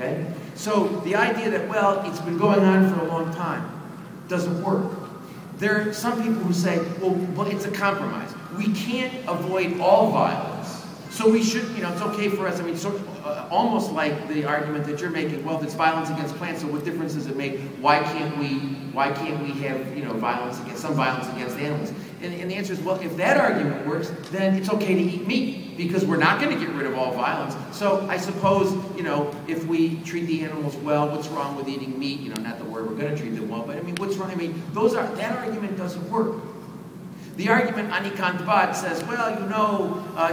Okay? So the idea that, well, it's been going on for a long time doesn't work. There are some people who say, well, it's a compromise. We can't avoid all violence, so we should, it's okay for us. I mean, almost like the argument that you're making. Well, if it's violence against plants, so what difference does it make? Why can't we have, violence against animals? And the answer is, well, if that argument works, then it's okay to eat meat, because we're not going to get rid of all violence. So I suppose, if we treat the animals well, what's wrong with eating meat? Not the word we're going to treat them well, but I mean, what's wrong? I mean, that argument doesn't work. The argument anikantvat says, well,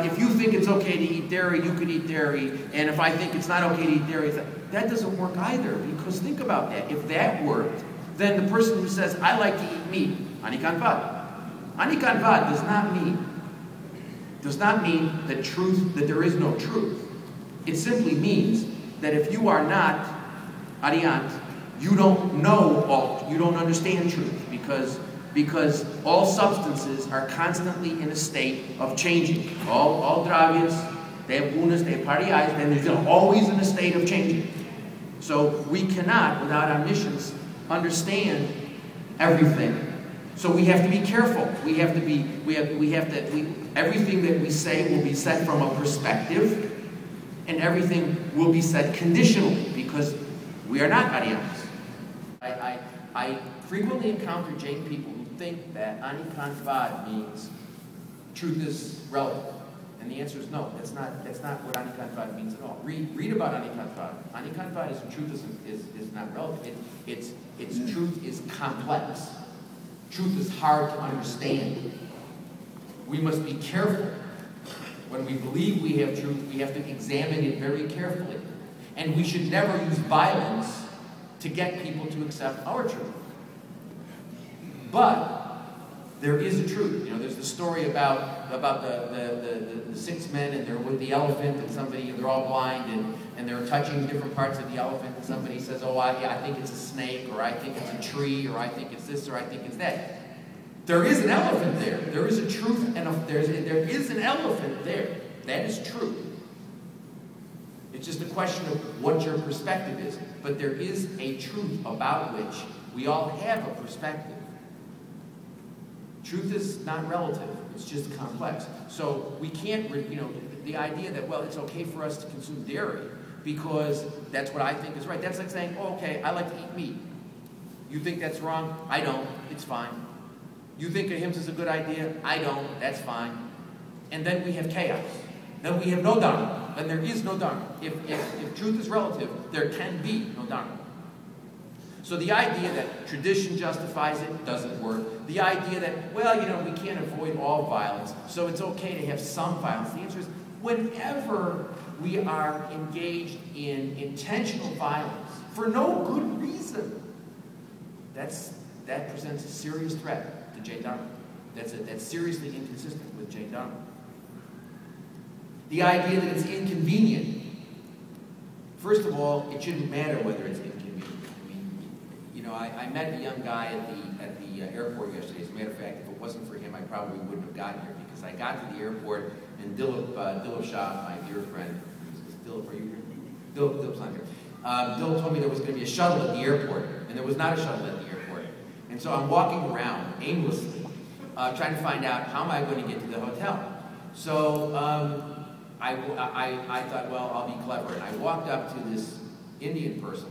if you think it's okay to eat dairy, you could eat dairy, and if I think it's not okay to eat dairy, that doesn't work either, because think about that. If that worked, then the person who says, I like to eat meat, anikantvat. Anikantvat does not mean that there is no truth. It simply means that if you are not Ariant, you don't understand truth, because all substances are constantly in a state of changing. All dravyas, they have gunas, they have pariyas, and they're always in a state of changing. So we cannot, without omniscience, understand everything. So we have to be careful. Everything that we say will be said from a perspective, and everything will be said conditionally, because we are not Aryans. I frequently encounter Jain people who think that anikantvad means truth is relative. And the answer is no, that's not what anikantvad means at all. Read about anikantvad. Anikantvad is truth is not relative. Its truth is complex. Truth is hard to understand. We must be careful. When we believe we have truth, we have to examine it very carefully. And we should never use violence to get people to accept our truth. But there is a truth. There's the story about the 6 men, and they're with the elephant, and they're all blind, and they're touching different parts of the elephant, and somebody says, oh, I think it's a snake, or I think it's a tree, or I think it's this, or I think it's that. There is an elephant there. There is a truth, and there is an elephant there. That is true. It's just a question of what your perspective is. But there is a truth about which we all have a perspective. Truth is not relative. It's just complex. So we can't, the idea that, well, it's okay for us to consume dairy because that's what I think is right. That's like saying, oh, okay, I like to eat meat. You think that's wrong? I don't. It's fine. You think ahimsa is a good idea? I don't. That's fine. And then we have chaos. Then we have no dharma. Then there is no dharma. If truth is relative, there can be no dharma. So the idea that tradition justifies it doesn't work. The idea that, well, we can't avoid all violence, so it's okay to have some violence. The answer is, whenever we are engaged in intentional violence for no good reason, that presents a serious threat to Jain Dharma. That's seriously inconsistent with Jain Dharma. The idea that it's inconvenient. First of all, it shouldn't matter whether it's inconvenient. I met a young guy at the airport yesterday. As a matter of fact, if it wasn't for him, I probably wouldn't have gotten here, because I got to the airport and Dilip Shah, my dear friend, Dilip, are you here? Dilip's not here. Dilip told me there was going to be a shuttle at the airport, and there was not a shuttle at the airport. And so I'm walking around aimlessly, trying to find out how am I going to get to the hotel. So I thought, well, I'll be clever. And I walked up to this Indian person,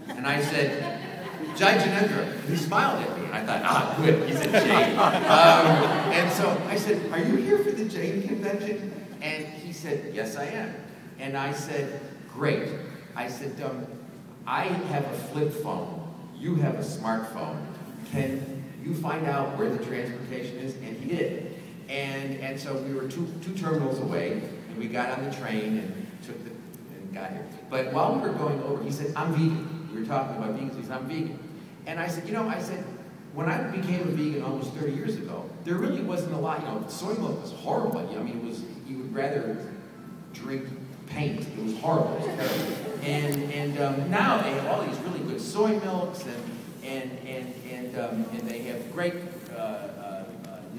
and I said, Jai Janendra. He smiled at me, and I thought, good, he's a Jain. And so I said, are you here for the Jain convention? And he said, yes, I am. And I said, great. I said, I have a flip phone. You have a smartphone. Can you find out where the transportation is? And he did. And so we were two terminals away, and we got on the train and got here. But while we were going over, he said, I'm vegan. We were talking about vegans. He said, I'm vegan. And I said, when I became a vegan almost 30 years ago, there really wasn't a lot. Soy milk was horrible. You would rather drink paint. It was horrible. It was terrible. And now they have all these really good soy milks, and they have great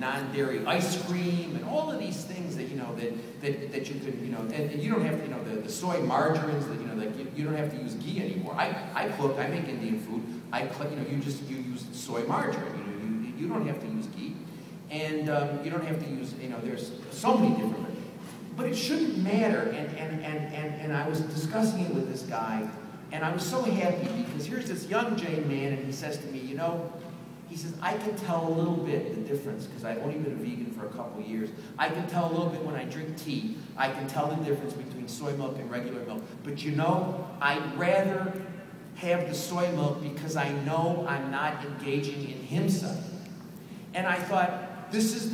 non-dairy ice cream and all of these things that, you know, that you could, you know, and you don't have to, you know, the soy margarines that, you know, like you don't have to use ghee anymore. I cook, I make Indian food. You know, you use soy margarine. You know, you don't have to use ghee, and you don't have to use, you know, there's so many different. But it shouldn't matter. And I was discussing it with this guy, and I was so happy because here's this young Jain man, and he says to me, you know, he says, I can tell a little bit the difference because I've only been a vegan for a couple years. I can tell a little bit when I drink tea. I can tell the difference between soy milk and regular milk. But you know, I'd rather have the soy milk because I know I'm not engaging in himsa. And I thought, this is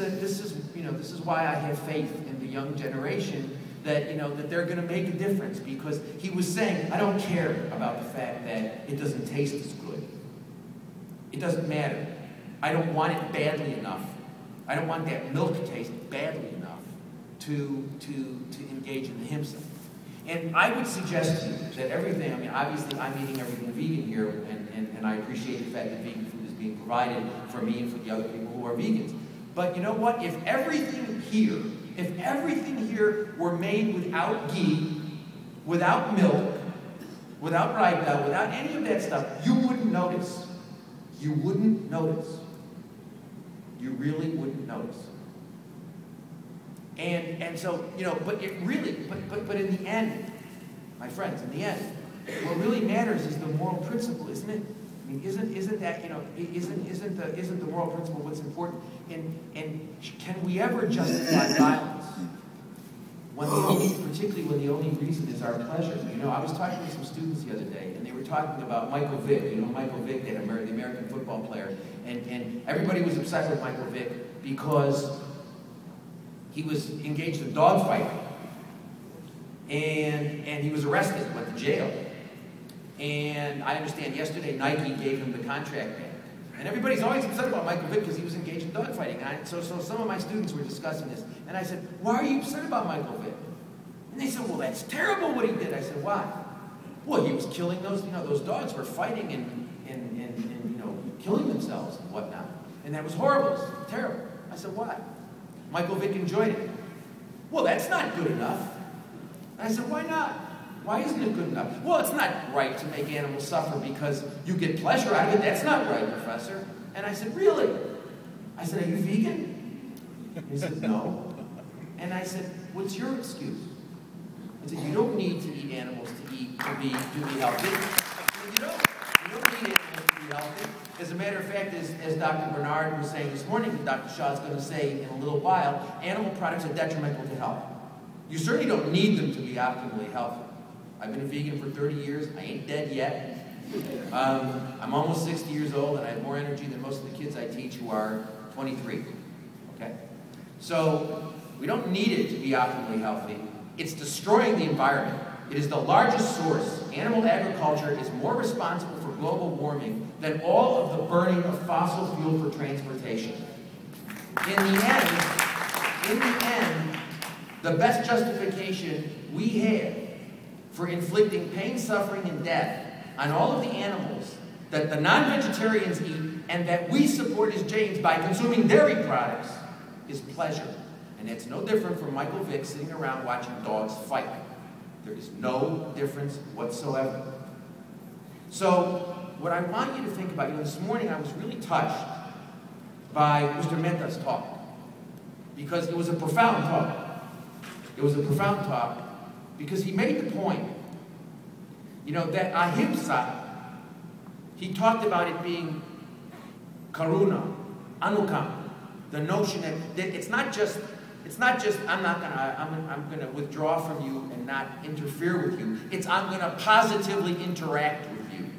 why I have faith in the young generation that, you know, that they're going to make a difference, because he was saying, I don't care about the fact that it doesn't taste as good. It doesn't matter. I don't want it badly enough. I don't want that milk taste badly enough to engage in the himsa. And I would suggest to you that everything, I mean, obviously I'm eating everything vegan here, and I appreciate the fact that vegan food is being provided for me and for the other people who are vegans. But you know what? If everything here were made without ghee, without milk, without raita, without any of that stuff, you wouldn't notice. You wouldn't notice. You really wouldn't notice. And so, you know, but it really, but in the end, my friends, in the end, what really matters is the moral principle, isn't it? I mean, isn't that, you know, isn't the moral principle what's important? And can we ever justify violence particularly when the only reason is our pleasure? You know, I was talking to some students the other day, and they were talking about Michael Vick. You know, Michael Vick, the American football player, and everybody was upset with Michael Vick because he was engaged in dogfighting, and he was arrested, went to jail. And I understand yesterday Nike gave him the contract back. And everybody's always upset about Michael Vick because he was engaged in dogfighting. So some of my students were discussing this. And I said, why are you upset about Michael Vick? And they said, well, that's terrible what he did. I said, why? Well, he was killing those, you know, those dogs were fighting and you know, killing themselves and whatnot. And that was horrible, it was terrible. I said, why? Michael Vick enjoyed it. Well, that's not good enough. And I said, why not? Why isn't it good enough? Well, it's not right to make animals suffer because you get pleasure out of it. That's not right, Professor. And I said, really? I said, are you vegan? And he said, no. And I said, what's your excuse? I said, you don't need to eat animals to be healthy. You don't need animals to be healthy. As a matter of fact, as Dr. Bernard was saying this morning, and Dr. Shaw is going to say in a little while, animal products are detrimental to health. You certainly don't need them to be optimally healthy. I've been a vegan for 30 years. I ain't dead yet. I'm almost 60 years old, and I have more energy than most of the kids I teach who are 23. Okay? So we don't need it to be optimally healthy. It's destroying the environment. It is the largest source. Animal agriculture is more responsible for global warming than all of the burning of fossil fuel for transportation. In the end, the best justification we have for inflicting pain, suffering, and death on all of the animals that the non-vegetarians eat and that we support as Jains by consuming dairy products is pleasure. And it's no different from Michael Vick sitting around watching dogs fight. There is no difference whatsoever. So what I want you to think about, you know, this morning I was really touched by Mr. Mehta's talk, because it was a profound talk. It was a profound talk because he made the point, you know, that ahimsa, he talked about it being karuna, anukam, the notion that it's not just I'm gonna withdraw from you and not interfere with you. It's I'm gonna positively interact with you.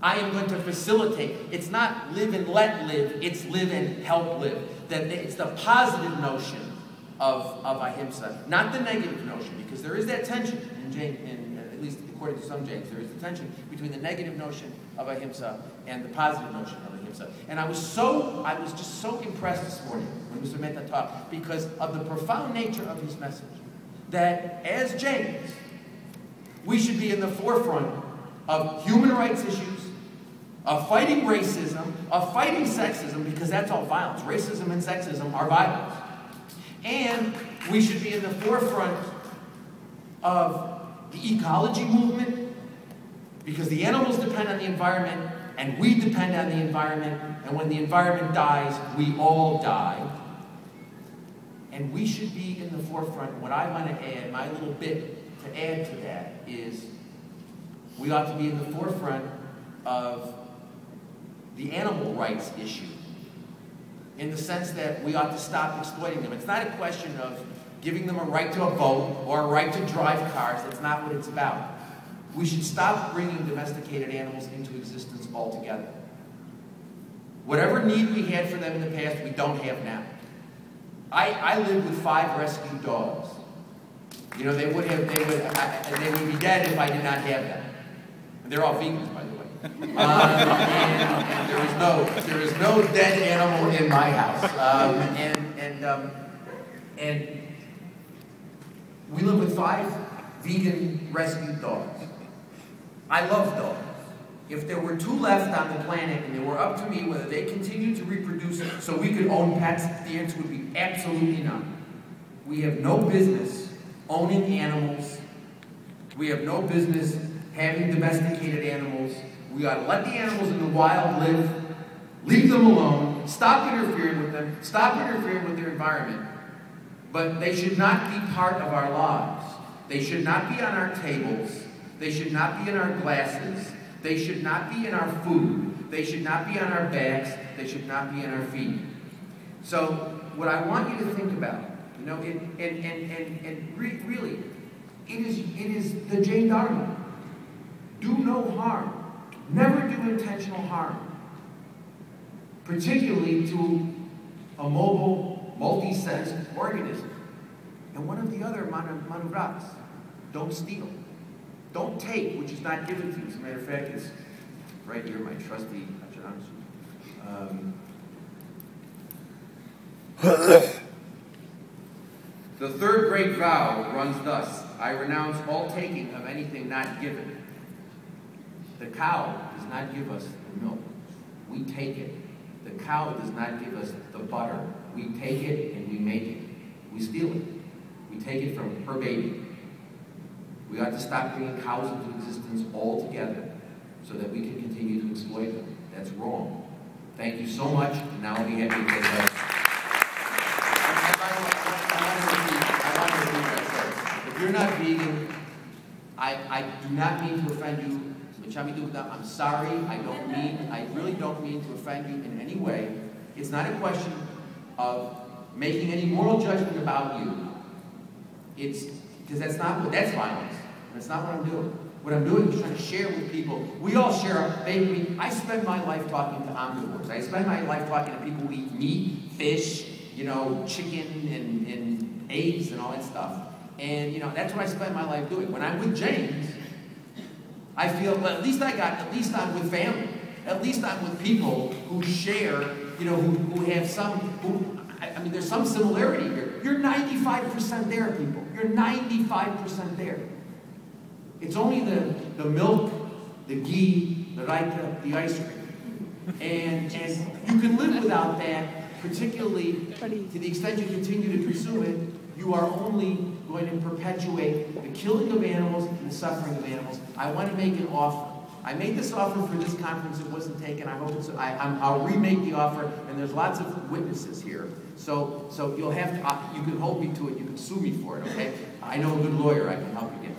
I am going to facilitate. It's not live and let live, it's live and help live. That it's the positive notion of ahimsa, not the negative notion, because there is that tension at least according to some Jains, there is the tension between the negative notion of ahimsa and the positive notion of ahimsa. And I was just so impressed this morning when Mr. Mehta talked, because of the profound nature of his message, that as Jains, we should be in the forefront of human rights issues, of fighting racism, of fighting sexism, because that's all violence. Racism and sexism are violence. And we should be in the forefront of the ecology movement, because the animals depend on the environment, and we depend on the environment, and when the environment dies, we all die. And we should be in the forefront. What I want to add, my little bit to add to that, is we ought to be in the forefront of the animal rights issue, in the sense that we ought to stop exploiting them. It's not a question of giving them a right to a vote or a right to drive cars. That's not what it's about. We should stop bringing domesticated animals into existence altogether. Whatever need we had for them in the past, we don't have now. I lived with 5 rescued dogs. You know, they would be dead if I did not have them. And they're all vegans, by the way. And there is no dead animal in my house. And we live with 5 vegan rescued dogs. I love dogs. If there were 2 left on the planet and it were up to me whether they continued to reproduce so we could own pets, the answer would be absolutely none. We have no business owning animals. We have no business having domesticated animals. We ought to let the animals in the wild live, leave them alone, stop interfering with them, stop interfering with their environment. But they should not be part of our lives. They should not be on our tables. They should not be in our glasses. They should not be in our food. They should not be on our backs. They should not be in our feet. So what I want you to think about, you know, really, it is the Jain Dharma. Do no harm. Never do intentional harm. Particularly to a mobile, multi-sensed organism. And one of the other manuvrats, don't steal. Don't take, which is not given to you. As a matter of fact, it's right here, my trusty The third great vow runs thus: I renounce all taking of anything not given. The cow does not give us the milk. We take it. The cow does not give us the butter. We take it and we make it. We steal it. We take it from her baby. We ought to stop bringing cows into existence altogether so that we can continue to exploit them. That's wrong. Thank you so much. Now I'll be happy to take that. I want to repeat what I said. If you're not vegan, I do not mean to offend you. I'm sorry. I really don't mean to offend you in any way. It's not a question of making any moral judgment about you. It's because that's violence. That's not what I'm doing. What I'm doing is trying to share with people. We all share. I spend my life talking to omnivores. I spend my life talking to people who eat meat, fish, you know, chicken and eggs and all that stuff. And you know, that's what I spend my life doing. When I'm with James, I feel, well, at least I'm with family. At least I'm with people who share, you know, who have I mean, there's some similarity here. You're 95% there, people. You're 95% there. It's only the milk, the ghee, the raita, the ice cream. And you can live without that, particularly to the extent you continue to consume it. You are only going to perpetuate the killing of animals and the suffering of animals. I want to make an offer. I made this offer for this conference. It wasn't taken. I hope I'll remake the offer, and there's lots of witnesses here. So you'll have to, you can hold me to it. You can sue me for it, okay? I know a good lawyer. I can help you get.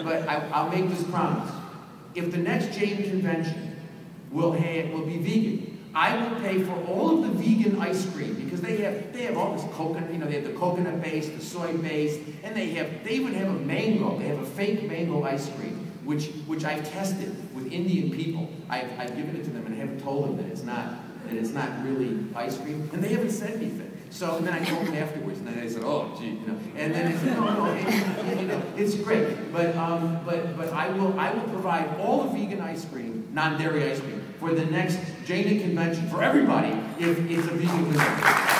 But I'll make this promise. If the next Jain convention will be vegan, I will pay for all of the vegan ice cream, because they have all this coconut, you know, they have the coconut base, the soy base, and they even have a mango. They have a fake mango ice cream, which I've tested with Indian people. I've given it to them and I haven't told them that it's not really ice cream, and they haven't said anything. So then I told them afterwards, and then they said, "Oh, gee," you know. And then they said, "No, it's great." But I will provide all the vegan ice cream, non-dairy ice cream, for the next JAINA convention for everybody if it's a vegan convention.